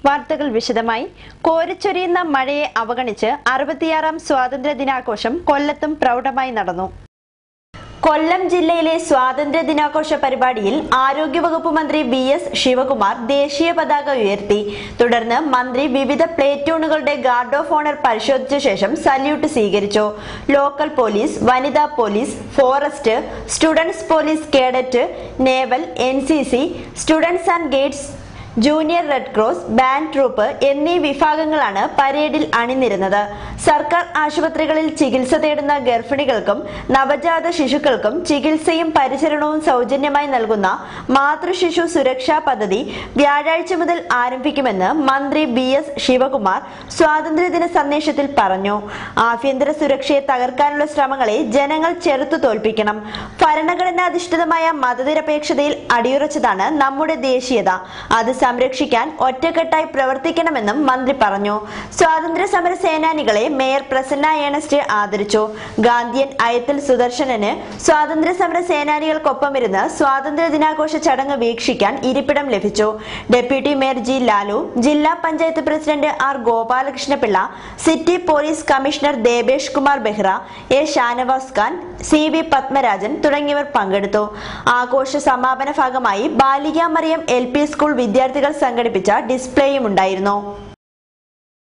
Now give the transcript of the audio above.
വാർത്തകൾ വിശദമായി. കോരിച്ചൊരിയുന്ന മഴയെ അവഗണിച്ച് 66ാം സ്വാതന്ത്ര്യ ദിനാഘോഷം കൊല്ലത്തും പ്രൗഢമായി നടന്നു. കൊല്ലം ജില്ലയിലെ സ്വാതന്ത്ര്യ ദിനാഘോഷ പരിപാടിയിൽ ആരോഗ്യവകുപ്പ് മന്ത്രി VS ശിവകുമാർ ദേശീയ പതാക ഉയർത്തി. തുടർന്ന് മന്ത്രി വിവിധ പ്ലേറ്റൂണുകളുടെ ഗാർഡ് ഓഫ് ഓണർ പരിശോധിച്ച ശേഷം സല്യൂട്ട് സ്വീകരിച്ചു. ലോക്കൽ പോലീസ്, വനിതാ police, forest, students police cadet, naval, NCC, students and guides, junior red cross, band troupe എന്നീ വിഭാഗങ്ങളാണ് പരേഡിൽ അണിനിരുന്നത്. സർക്കാർ ആശുപത്രികളിൽ ചികിത്സ തേടുന്ന ഗർഭിണികൾക്കും നവജാത ശിശുക്കൾക്കും ചികിത്സയും പരിചരണവും സൗജന്യമായി നൽകുന്ന മാതൃശിശു സുരക്ഷാ പദ്ധതി വ്യാഴാഴ്ച മുതൽ ആരംഭിക്കുമെന്ന് മന്ത്രി VS ശിവകുമാർ സ്വാതന്ത്ര്യദിന സന്ദേശത്തിൽ പറഞ്ഞു. ആഭ്യന്തര സുരക്ഷയെ തകർക്കാനുള്ള ശ്രമങ്ങളെ ജനങ്ങൾ ചെറുത്തു തോൽപ്പിക്കണം. ഭരണഘടനാധിഷ്ഠിതമായ മതനിരപേക്ഷതയിൽ അടിയുറച്ചതാണ് നമ്മുടെ ദേശീയത. അത് സംരക്ഷിക്കാൻ ഒറ്റക്കെട്ടായി പ്രവർത്തിക്കണമെന്നും മന്ത്രി പറഞ്ഞു. സ്വാതന്ത്ര്യ സമര സേനാനികളെ മേയർ പ്രസന്ന ഏണസ്റ്റ് ആദരിച്ചു. ഗാന്ധിയൻ അയത്തിൽ സുദർശനന് സ്വാതന്ത്ര്യ സമര സേനാനികൾക്കൊപ്പമിരുന്ന് സ്വാതന്ത്ര്യ ദിനാഘോഷ ചടങ്ങ് വീക്ഷിക്കാൻ ഇരിപ്പിടം ലഭിച്ചു. Deputy mayor G. ലാലു, ജില്ലാ panchayat president R. Gopalakrishnapillai, city police commissioner Debesh Kumar Behera, A. Shanavas Khan, CV Padmarajan തുടങ്ങിയവർ പങ്കെടുത്തു. ആഘോഷ സമാപന ഭാഗമായി ബാലിക മറിയം LP സ്കൂൾ വിദ്യാർത്ഥികൾ സംഘടിപ്പിച്ച ഡിസ്പ്ലേയും ഉണ്ടായിരുന്നു.